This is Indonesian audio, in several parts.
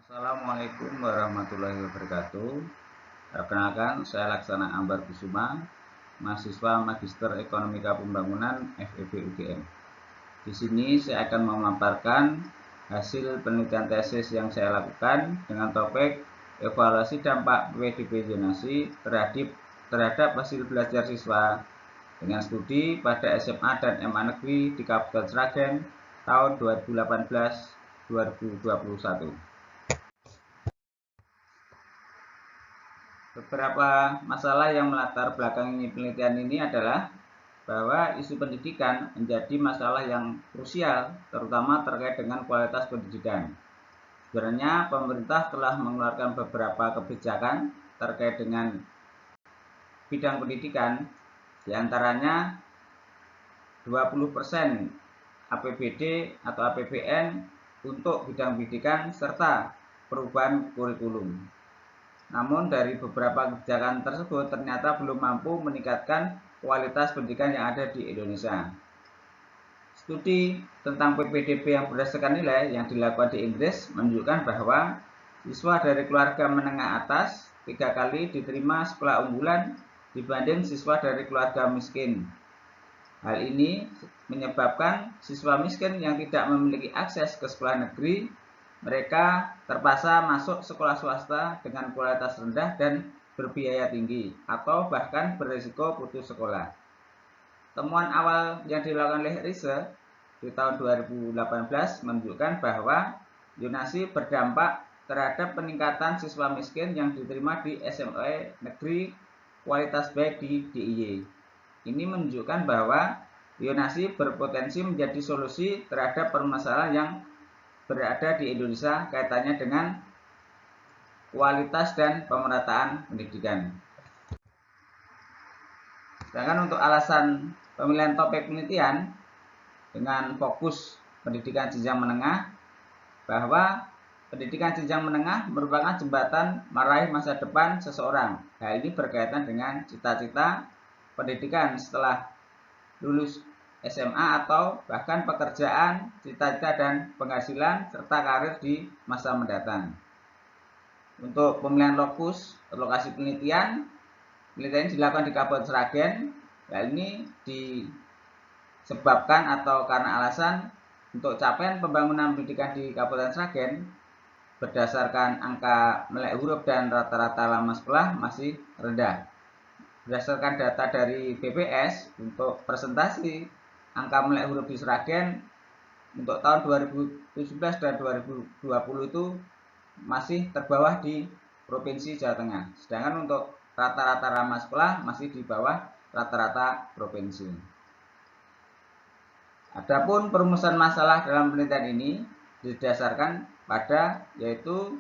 Assalamualaikum warahmatullahi wabarakatuh. Perkenalkan, saya Laksana Ambar Kusuma, mahasiswa Magister Ekonomika Pembangunan FEB UGM. Di sini saya akan memaparkan hasil penelitian tesis yang saya lakukan dengan topik evaluasi dampak PPDB zonasi terhadap hasil belajar siswa dengan studi pada SMA dan MA Negeri di Kabupaten Sragen tahun 2018-2021. Beberapa masalah yang melatar belakangi penelitian ini adalah bahwa isu pendidikan menjadi masalah yang krusial, terutama terkait dengan kualitas pendidikan. Sebenarnya pemerintah telah mengeluarkan beberapa kebijakan terkait dengan bidang pendidikan, diantaranya 20% APBD atau APBN untuk bidang pendidikan serta perubahan kurikulum. Namun dari beberapa kebijakan tersebut ternyata belum mampu meningkatkan kualitas pendidikan yang ada di Indonesia. Studi tentang PPDB yang berdasarkan nilai yang dilakukan di Inggris menunjukkan bahwa siswa dari keluarga menengah atas 3 kali diterima sekolah unggulan dibanding siswa dari keluarga miskin. Hal ini menyebabkan siswa miskin yang tidak memiliki akses ke sekolah negeri, mereka terpaksa masuk sekolah swasta dengan kualitas rendah dan berbiaya tinggi, atau bahkan berisiko putus sekolah. Temuan awal yang dilakukan oleh riset di tahun 2018 menunjukkan bahwa zonasi berdampak terhadap peningkatan siswa miskin yang diterima di SMA negeri kualitas baik di DIY. Ini menunjukkan bahwa zonasi berpotensi menjadi solusi terhadap permasalahan yang berada di Indonesia kaitannya dengan kualitas dan pemerataan pendidikan. Sedangkan untuk alasan pemilihan topik penelitian dengan fokus pendidikan jenjang menengah, bahwa pendidikan jenjang menengah merupakan jembatan meraih masa depan seseorang. Hal ini berkaitan dengan cita-cita pendidikan setelah lulus SMA atau bahkan pekerjaan, cita-cita dan penghasilan serta karir di masa mendatang. Untuk pemilihan lokasi penelitian ini dilakukan di Kabupaten Sragen. Hal ini disebabkan atau karena alasan untuk capaian pembangunan pendidikan di Kabupaten Sragen berdasarkan angka melek huruf dan rata-rata lama sekolah masih rendah. Berdasarkan data dari BPS untuk presentasi angka melek huruf di Sragen untuk tahun 2017 dan 2020 itu masih terbawah di Provinsi Jawa Tengah. Sedangkan untuk rata-rata lama sekolah masih di bawah rata-rata provinsi. Adapun perumusan masalah dalam penelitian ini didasarkan pada yaitu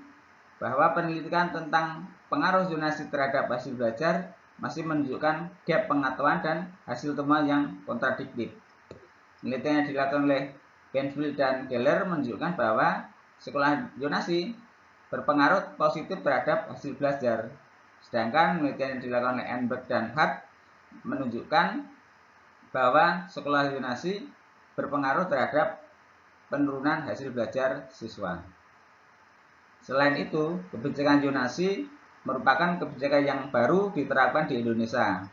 bahwa penelitian tentang pengaruh zonasi terhadap hasil belajar masih menunjukkan gap pengetahuan dan hasil temuan yang kontradiktif. Penelitian yang dilakukan oleh Benfield dan Keller menunjukkan bahwa sekolah zonasi berpengaruh positif terhadap hasil belajar. Sedangkan penelitian yang dilakukan oleh Enberg dan Hart menunjukkan bahwa sekolah zonasi berpengaruh terhadap penurunan hasil belajar siswa. Selain itu, kebijakan zonasi merupakan kebijakan yang baru diterapkan di Indonesia.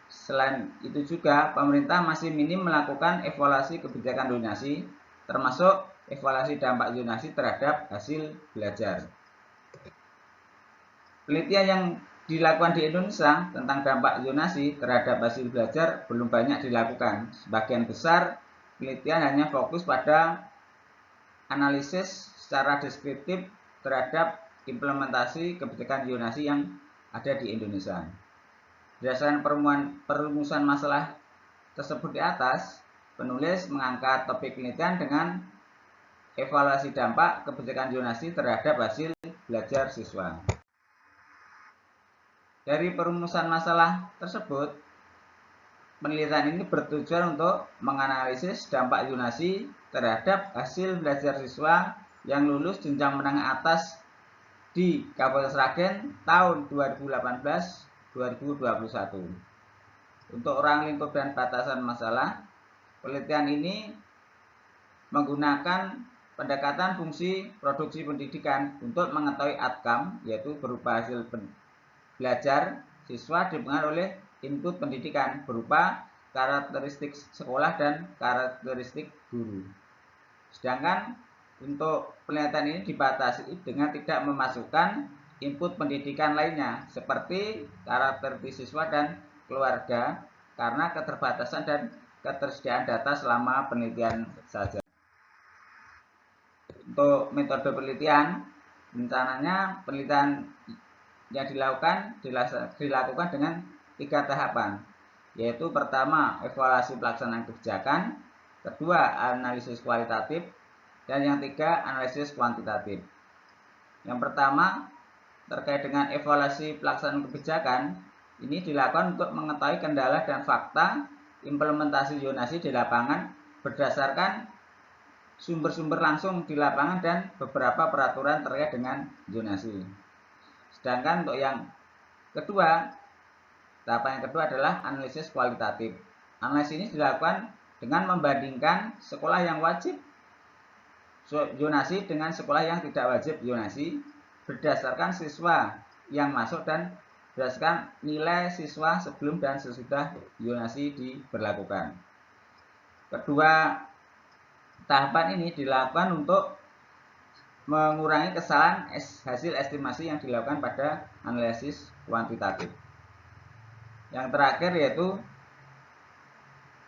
Selain itu juga, pemerintah masih minim melakukan evaluasi kebijakan zonasi, termasuk evaluasi dampak zonasi terhadap hasil belajar. Penelitian yang dilakukan di Indonesia tentang dampak zonasi terhadap hasil belajar belum banyak dilakukan. Sebagian besar penelitian hanya fokus pada analisis secara deskriptif terhadap implementasi kebijakan zonasi yang ada di Indonesia. Berdasarkan perumusan masalah tersebut di atas, penulis mengangkat topik penelitian dengan evaluasi dampak kebijakan zonasi terhadap hasil belajar siswa. Dari perumusan masalah tersebut, penelitian ini bertujuan untuk menganalisis dampak zonasi terhadap hasil belajar siswa yang lulus jenjang menengah atas di Kabupaten Sragen tahun 2018-2021. Untuk ruang lingkup dan batasan masalah, penelitian ini menggunakan pendekatan fungsi produksi pendidikan untuk mengetahui outcome, yaitu berupa hasil belajar siswa dipengaruhi oleh input pendidikan berupa karakteristik sekolah dan karakteristik guru. Sedangkan untuk penelitian ini dibatasi dengan tidak memasukkan input pendidikan lainnya seperti karakteristik siswa dan keluarga karena keterbatasan dan ketersediaan data selama penelitian saja. Untuk metode penelitian, rencananya penelitian yang dilakukan dengan 3 tahapan, yaitu pertama evaluasi pelaksanaan kebijakan, kedua analisis kualitatif, dan yang ketiga analisis kuantitatif. Yang pertama terkait dengan evaluasi pelaksanaan kebijakan, ini dilakukan untuk mengetahui kendala dan fakta implementasi zonasi di lapangan berdasarkan sumber-sumber langsung di lapangan dan beberapa peraturan terkait dengan zonasi. Sedangkan untuk yang kedua, tahapan yang kedua adalah analisis kualitatif. Analisis ini dilakukan dengan membandingkan sekolah yang wajib zonasi dengan sekolah yang tidak wajib zonasi berdasarkan siswa yang masuk dan berdasarkan nilai siswa sebelum dan sesudah zonasi diberlakukan. Kedua tahapan ini dilakukan untuk mengurangi kesalahan hasil estimasi yang dilakukan pada analisis kuantitatif. Yang terakhir yaitu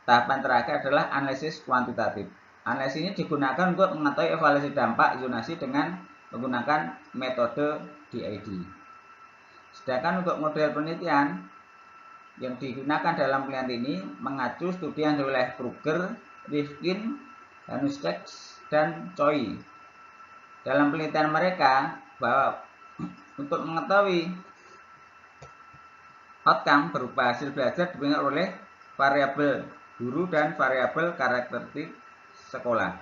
tahapan terakhir adalah analisis kuantitatif. Analisis ini digunakan untuk mengetahui evaluasi dampak zonasi dengan menggunakan metode DID. Sedangkan untuk model penelitian yang digunakan dalam penelitian ini mengacu studi yang oleh Kruger, Rifkin, Hanuschek, dan Choi. Dalam penelitian mereka bahwa untuk mengetahui outcome berupa hasil belajar dipengaruhi oleh variabel guru dan variabel karakteristik sekolah.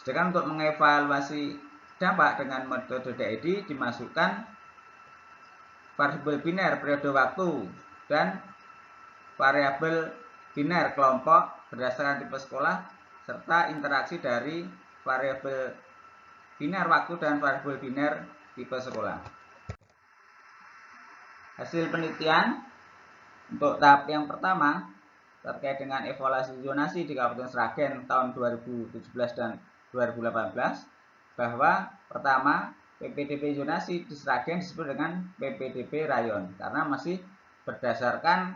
Sedangkan untuk mengevaluasi dampak dengan metode DID dimasukkan variabel biner periode waktu dan variabel biner kelompok berdasarkan tipe sekolah serta interaksi dari variabel biner waktu dan variabel biner tipe sekolah. Hasil penelitian untuk tahap yang pertama terkait dengan evaluasi zonasi di Kabupaten Sragen tahun 2017 dan 2018 bahwa pertama PPDB zonasi di Sragen disebut dengan PPDB rayon karena masih berdasarkan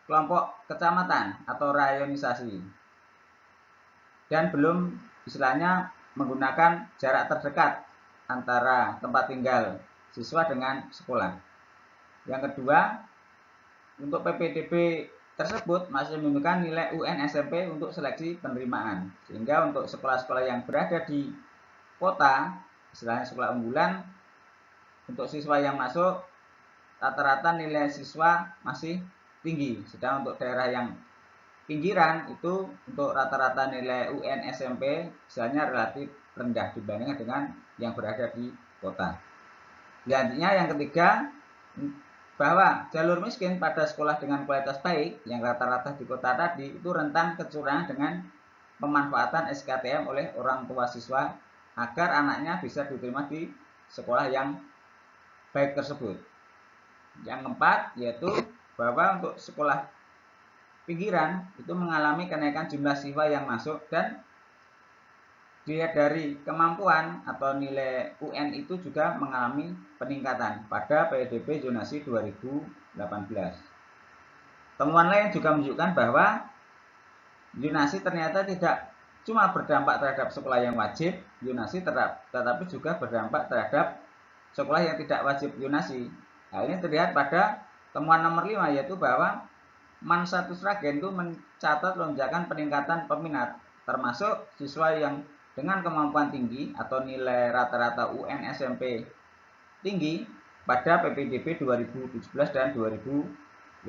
kelompok kecamatan atau rayonisasi dan belum istilahnya menggunakan jarak terdekat antara tempat tinggal siswa dengan sekolah. Yang kedua, untuk PPDB tersebut masih menunjukkan nilai UN SMP untuk seleksi penerimaan, sehingga untuk sekolah-sekolah yang berada di kota, istilahnya sekolah unggulan, untuk siswa yang masuk rata-rata nilai siswa masih tinggi, sedang untuk daerah yang pinggiran itu untuk rata-rata nilai UN SMP misalnya relatif rendah dibandingkan dengan yang berada di kota. Selanjutnya yang ketiga, bahwa jalur miskin pada sekolah dengan kualitas baik yang rata-rata di kota tadi itu rentan kecurangan dengan pemanfaatan SKTM oleh orang tua siswa agar anaknya bisa diterima di sekolah yang baik tersebut. Yang keempat yaitu bahwa untuk sekolah pinggiran itu mengalami kenaikan jumlah siswa yang masuk dan dilihat dari kemampuan atau nilai UN itu juga mengalami peningkatan pada PDB zonasi 2018. Temuan lain juga menunjukkan bahwa zonasi ternyata tidak cuma berdampak terhadap sekolah yang wajib zonasi tetapi juga berdampak terhadap sekolah yang tidak wajib zonasi. Hal ini terlihat pada temuan nomor 5 yaitu bahwa MAN 1 Sragen itu mencatat lonjakan peningkatan peminat termasuk siswa yang dengan kemampuan tinggi atau nilai rata-rata UN SMP tinggi pada PPDB 2017 dan 2018.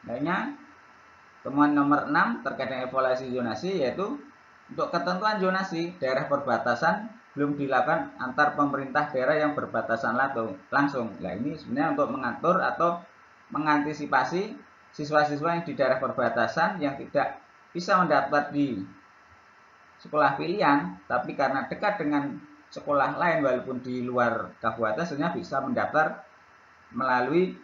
Lainnya, temuan nomor 6 terkait dengan evaluasi zonasi yaitu untuk ketentuan zonasi daerah perbatasan belum dilakukan antar pemerintah daerah yang berbatasan langsung. Nah, ini sebenarnya untuk mengatur atau mengantisipasi siswa-siswa yang di daerah perbatasan yang tidak bisa mendaftar di sekolah pilihan, tapi karena dekat dengan sekolah lain walaupun di luar kabupaten, sebenarnya bisa mendaftar melalui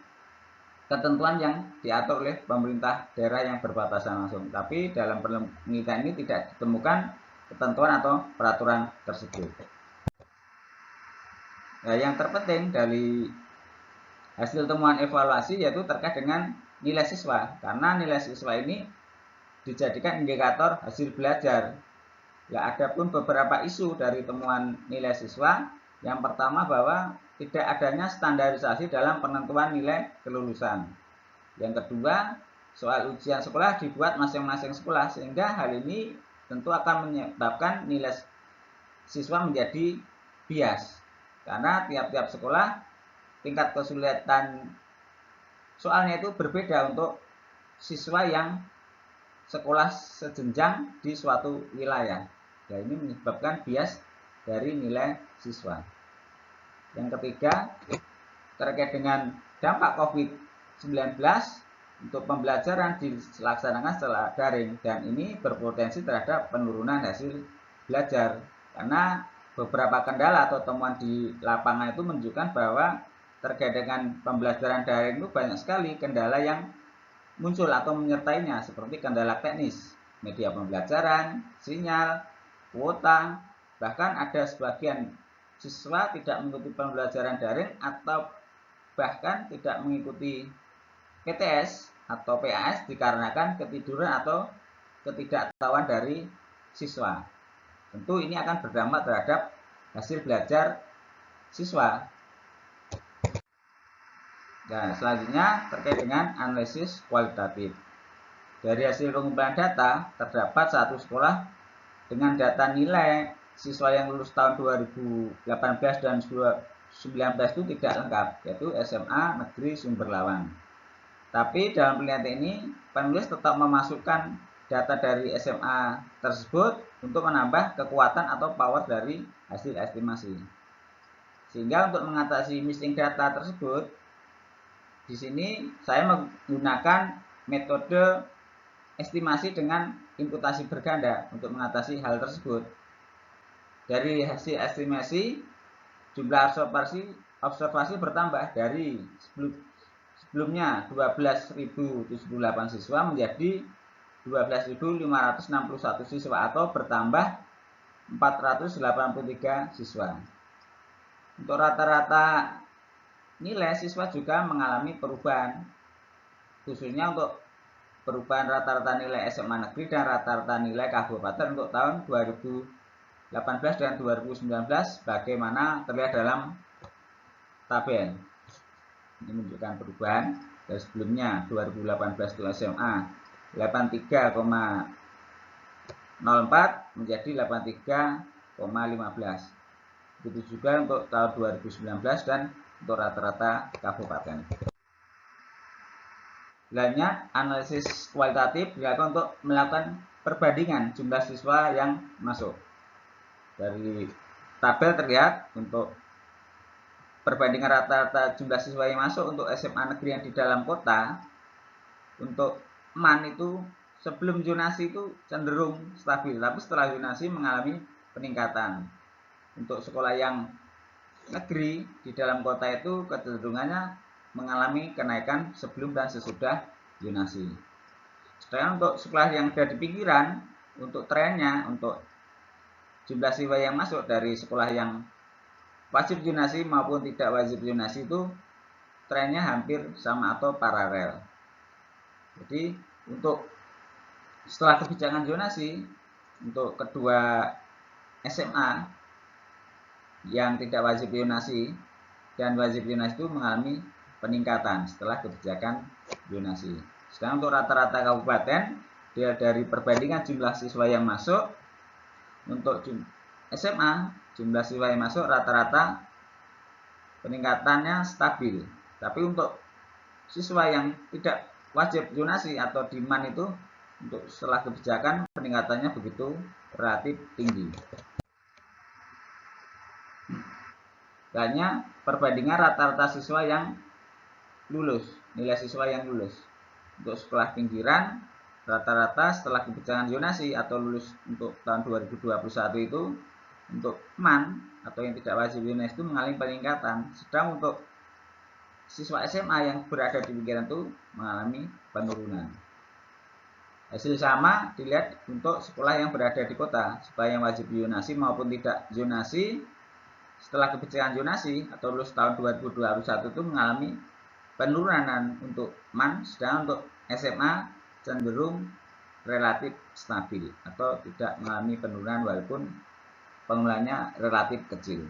ketentuan yang diatur oleh pemerintah daerah yang berbatasan langsung. Tapi dalam penelitian ini tidak ditemukan ketentuan atau peraturan tersebut. Nah, yang terpenting dari hasil temuan evaluasi yaitu terkait dengan nilai siswa, karena nilai siswa ini dijadikan indikator hasil belajar. Ya, ada pun beberapa isu dari temuan nilai siswa. Yang pertama bahwa tidak adanya standarisasi dalam penentuan nilai kelulusan. Yang kedua, soal ujian sekolah dibuat masing-masing sekolah, sehingga hal ini tentu akan menyebabkan nilai siswa menjadi bias. Karena tiap-tiap sekolah tingkat kesulitan soalnya itu berbeda untuk siswa yang sekolah sejenjang di suatu wilayah. Ya, ini menyebabkan bias dari nilai siswa. Yang ketiga, terkait dengan dampak COVID-19 untuk pembelajaran dilaksanakan secara daring, dan ini berpotensi terhadap penurunan hasil belajar karena beberapa kendala atau temuan di lapangan itu menunjukkan bahwa terkait dengan pembelajaran daring itu banyak sekali kendala yang muncul atau menyertainya, seperti kendala teknis, media pembelajaran, sinyal, kuota, bahkan ada sebagian siswa tidak mengikuti pembelajaran daring atau bahkan tidak mengikuti PTS atau PAS dikarenakan ketiduran atau ketidaktahuan dari siswa. Tentu ini akan berdampak terhadap hasil belajar siswa. Nah, selanjutnya terkait dengan analisis kualitatif. Dari hasil pengumpulan data, terdapat satu sekolah dengan data nilai siswa yang lulus tahun 2018 dan 2019 itu tidak lengkap, yaitu SMA Negeri Sumberlawang. Tapi dalam penelitian ini, penulis tetap memasukkan data dari SMA tersebut untuk menambah kekuatan atau power dari hasil estimasi. Sehingga untuk mengatasi missing data tersebut, di sini saya menggunakan metode estimasi dengan imputasi berganda untuk mengatasi hal tersebut. Dari hasil estimasi, jumlah observasi bertambah dari sebelumnya 12.078 siswa menjadi 12.561 siswa atau bertambah 483 siswa. Untuk rata-rata nilai siswa juga mengalami perubahan, khususnya untuk perubahan rata-rata nilai SMA negeri dan rata-rata nilai kabupaten untuk tahun 2018 dan 2019 bagaimana terlihat dalam tabel. Ini menunjukkan perubahan dari sebelumnya 2018 itu SMA 83,04 menjadi 83,15. Begitu juga untuk tahun 2019 dan untuk rata-rata kabupaten. Selanjutnya, analisis kualitatif dilakukan untuk melakukan perbandingan jumlah siswa yang masuk. Dari tabel terlihat untuk perbandingan rata-rata jumlah siswa yang masuk untuk SMA negeri yang di dalam kota, untuk MAN itu sebelum zonasi itu cenderung stabil, tapi setelah zonasi mengalami peningkatan. Untuk sekolah yang negeri di dalam kota itu kecenderungannya mengalami kenaikan sebelum dan sesudah zonasi. Sedangkan untuk sekolah yang ada di pinggiran, untuk trennya, untuk jumlah siswa yang masuk dari sekolah yang wajib zonasi maupun tidak wajib zonasi itu trennya hampir sama atau paralel. Jadi untuk setelah kebijakan zonasi, untuk kedua SMA yang tidak wajib zonasi dan wajib zonasi itu mengalami peningkatan setelah kebijakan zonasi. Sedangkan untuk rata-rata kabupaten, dia dari perbandingan jumlah siswa yang masuk, untuk SMA jumlah siswa yang masuk rata-rata peningkatannya stabil. Tapi untuk siswa yang tidak wajib zonasi atau di MAN itu, untuk setelah kebijakan peningkatannya begitu relatif tinggi. Hanya perbandingan rata-rata siswa yang lulus, nilai siswa yang lulus. Untuk sekolah pinggiran rata-rata setelah kebijakan zonasi atau lulus untuk tahun 2021 itu untuk MAN atau yang tidak wajib zonasi itu mengalami peningkatan, sedang untuk siswa SMA yang berada di pinggiran itu mengalami penurunan. Hasil sama dilihat untuk sekolah yang berada di kota, sekolah yang wajib zonasi maupun tidak zonasi setelah kebijakan zonasi atau lulus tahun 2021 itu mengalami penurunan untuk MAN, sedang untuk SMA cenderung relatif stabil atau tidak mengalami penurunan walaupun pengulangannya relatif kecil.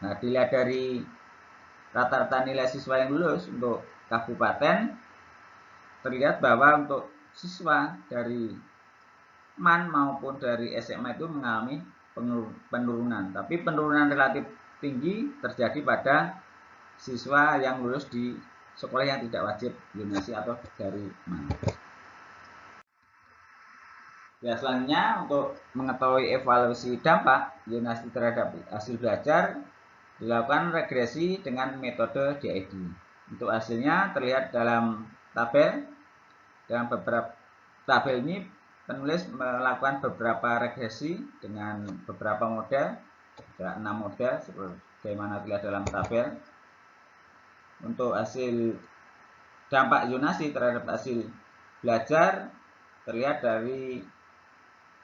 Nah, dilihat dari rata-rata nilai siswa yang lulus untuk kabupaten, terlihat bahwa untuk siswa dari MAN maupun dari SMA itu mengalami penurunan, tapi penurunan relatif tinggi terjadi pada siswa yang lulus di sekolah yang tidak wajib zonasi atau dari MAN. Ya, selanjutnya untuk mengetahui evaluasi dampak zonasi terhadap hasil belajar dilakukan regresi dengan metode DID. Untuk hasilnya terlihat dalam tabel. Dalam beberapa tabel ini penulis melakukan beberapa regresi dengan beberapa model, ada 6 model sebagaimana terlihat dalam tabel. Untuk hasil dampak zonasi terhadap hasil belajar terlihat dari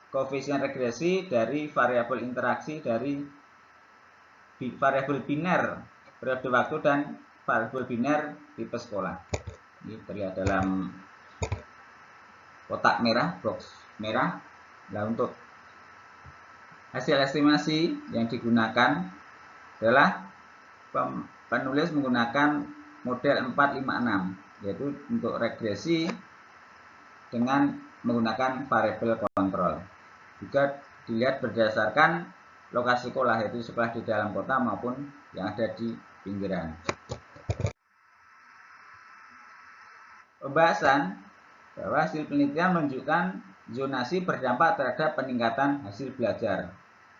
koefisien regresi dari variabel interaksi dari variabel biner periode waktu dan variabel biner tipe sekolah. Ini terlihat dalam kotak merah, box merah. Nah, untuk hasil estimasi yang digunakan adalah penulis menggunakan model 456, yaitu untuk regresi dengan menggunakan variabel kontrol. Juga dilihat berdasarkan lokasi sekolah, yaitu sekolah di dalam kota maupun yang ada di pinggiran. Pembahasan bahwa hasil penelitian menunjukkan zonasi berdampak terhadap peningkatan hasil belajar.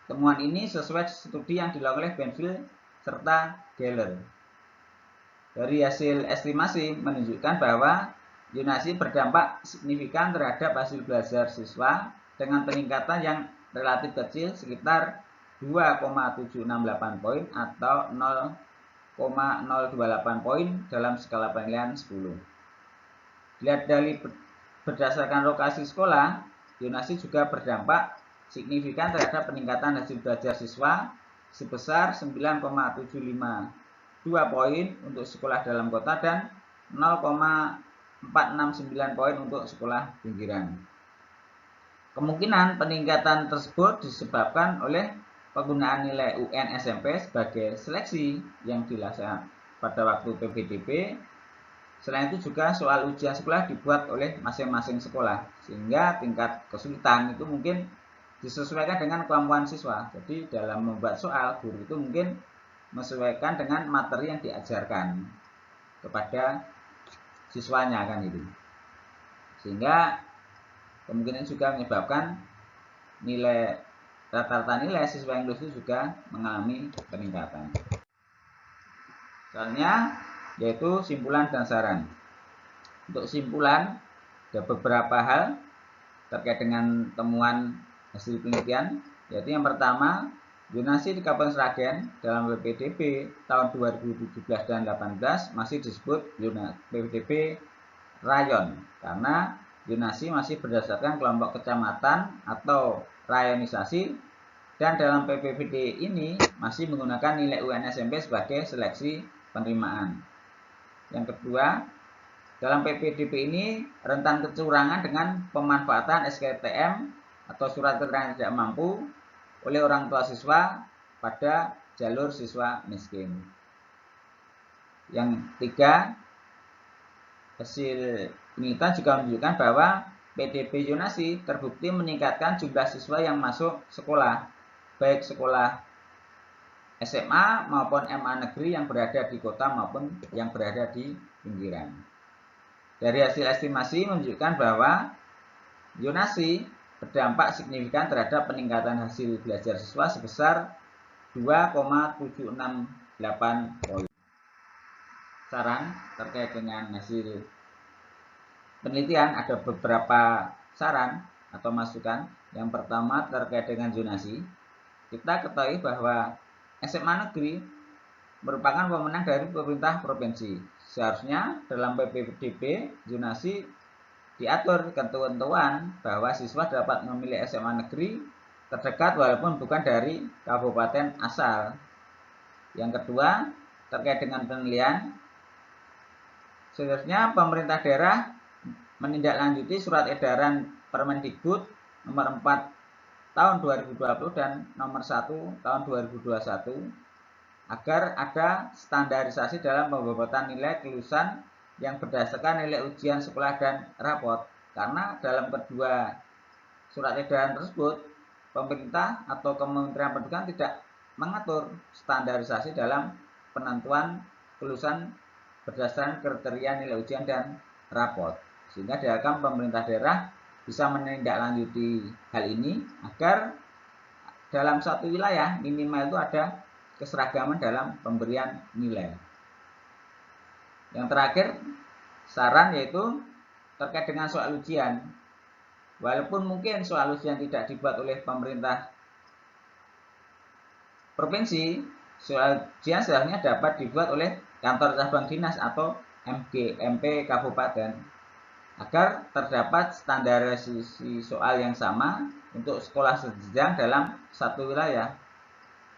Temuan ini sesuai studi yang dilakukan oleh Benfield serta Geller. Dari hasil estimasi menunjukkan bahwa zonasi berdampak signifikan terhadap hasil belajar siswa dengan peningkatan yang relatif kecil sekitar 2,768 poin atau 0,028 poin dalam skala penilaian 10. Dilihat dari berdasarkan lokasi sekolah, zonasi juga berdampak signifikan terhadap peningkatan hasil belajar siswa sebesar 9,752 poin untuk sekolah dalam kota dan 0,469 poin untuk sekolah pinggiran. Kemungkinan peningkatan tersebut disebabkan oleh penggunaan nilai UN SMP sebagai seleksi yang dilaksanakan pada waktu PPDB. Selain itu juga soal ujian sekolah dibuat oleh masing-masing sekolah, sehingga tingkat kesulitan itu mungkin disesuaikan dengan kemampuan siswa. Jadi dalam membuat soal, guru itu mungkin menyesuaikan dengan materi yang diajarkan kepada siswanya kan itu. Sehingga kemungkinan juga menyebabkan nilai rata-rata nilai siswa yang lulus itu juga mengalami peningkatan. Soalnya yaitu simpulan dan saran. Untuk simpulan ada beberapa hal terkait dengan temuan hasil penelitian, yaitu yang pertama, zonasi di Kabupaten Sragen dalam PPDB tahun 2017 dan 2018 masih disebut PPDB rayon karena zonasi masih berdasarkan kelompok kecamatan atau rayonisasi, dan dalam PPDB ini masih menggunakan nilai UN SMP sebagai seleksi penerimaan. Yang kedua, dalam PPDB ini rentan kecurangan dengan pemanfaatan SKTM atau surat keterangan tidak mampu oleh orang tua siswa pada jalur siswa miskin. Yang ketiga, hasil penelitian juga menunjukkan bahwa PDB zonasi terbukti meningkatkan jumlah siswa yang masuk sekolah, baik sekolah SMA maupun MA negeri yang berada di kota maupun yang berada di pinggiran. Dari hasil estimasi menunjukkan bahwa zonasi berdampak signifikan terhadap peningkatan hasil belajar siswa sebesar 2,768 poin. Saran terkait dengan hasil penelitian ada beberapa saran atau masukan. Yang pertama terkait dengan zonasi. Kita ketahui bahwa SMA negeri merupakan wewenang dari pemerintah provinsi. Seharusnya dalam PPDB zonasi diatur ketentuan bahwa siswa dapat memilih SMA negeri terdekat walaupun bukan dari kabupaten asal. Yang kedua, terkait dengan penilaian, seharusnya pemerintah daerah menindaklanjuti surat edaran Permendikbud nomor 4 tahun 2020 dan nomor 1 tahun 2021 agar ada standarisasi dalam pembobotan nilai kelulusan yang berdasarkan nilai ujian sekolah dan rapot. Karena dalam kedua surat edaran tersebut, pemerintah atau Kementerian Pendidikan tidak mengatur standarisasi dalam penentuan kelulusan berdasarkan kriteria nilai ujian dan rapot. Sehingga diharapkan pemerintah daerah bisa menindaklanjuti hal ini agar dalam satu wilayah minimal itu ada keseragaman dalam pemberian nilai. Yang terakhir, saran yaitu terkait dengan soal ujian. Walaupun mungkin soal ujian tidak dibuat oleh pemerintah provinsi, soal ujian seharusnya dapat dibuat oleh kantor cabang dinas atau MP kabupaten agar terdapat standarisasi soal yang sama untuk sekolah sejenjang dalam satu wilayah.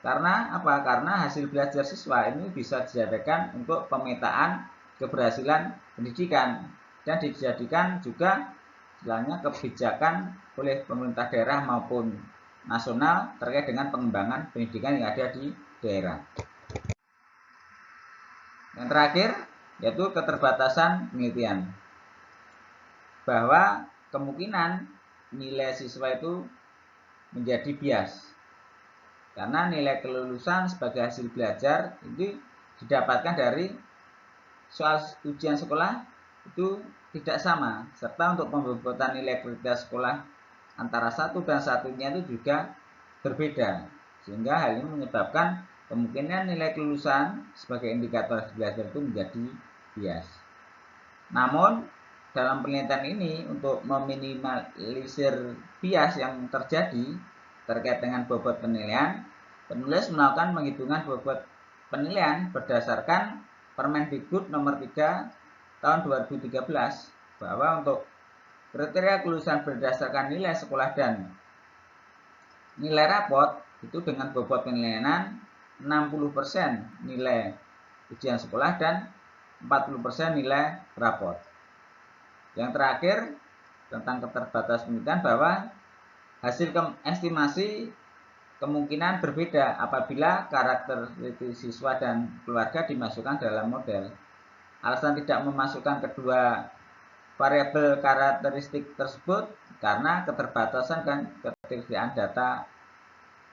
Karena apa? Karena hasil belajar siswa ini bisa dijadikan untuk pemetaan keberhasilan pendidikan dan dijadikan juga istilahnya kebijakan oleh pemerintah daerah maupun nasional terkait dengan pengembangan pendidikan yang ada di daerah. Yang terakhir yaitu keterbatasan penelitian. Bahwa kemungkinan nilai siswa itu menjadi bias karena nilai kelulusan sebagai hasil belajar itu didapatkan dari soal ujian sekolah itu tidak sama, serta untuk pembobotan nilai kriteria sekolah antara satu dan satunya itu juga berbeda, sehingga hal ini menyebabkan kemungkinan nilai kelulusan sebagai indikator hasil belajar itu menjadi bias. Namun dalam penelitian ini untuk meminimalisir bias yang terjadi terkait dengan bobot penilaian, penulis melakukan penghitungan bobot penilaian berdasarkan Permendikbud nomor 3 tahun 2013 bahwa untuk kriteria kelulusan berdasarkan nilai sekolah dan nilai rapot itu dengan bobot penilaian 60% nilai ujian sekolah dan 40% nilai rapot. Yang terakhir tentang keterbatasan penelitian bahwa hasil estimasi kemungkinan berbeda apabila karakteristik siswa dan keluarga dimasukkan dalam model. Alasan tidak memasukkan kedua variabel karakteristik tersebut karena keterbatasan dan ketersediaan data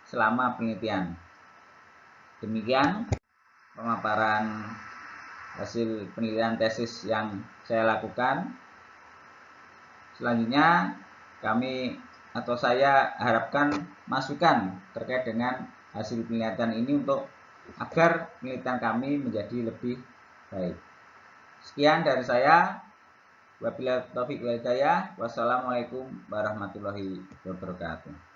selama penelitian. Demikian pemaparan hasil penelitian tesis yang saya lakukan. Selanjutnya saya harapkan masukan terkait dengan hasil penelitian ini untuk agar penelitian kami menjadi lebih baik. Sekian dari saya. Wabillahi taufiq wal hidayah. Wassalamualaikum warahmatullahi wabarakatuh.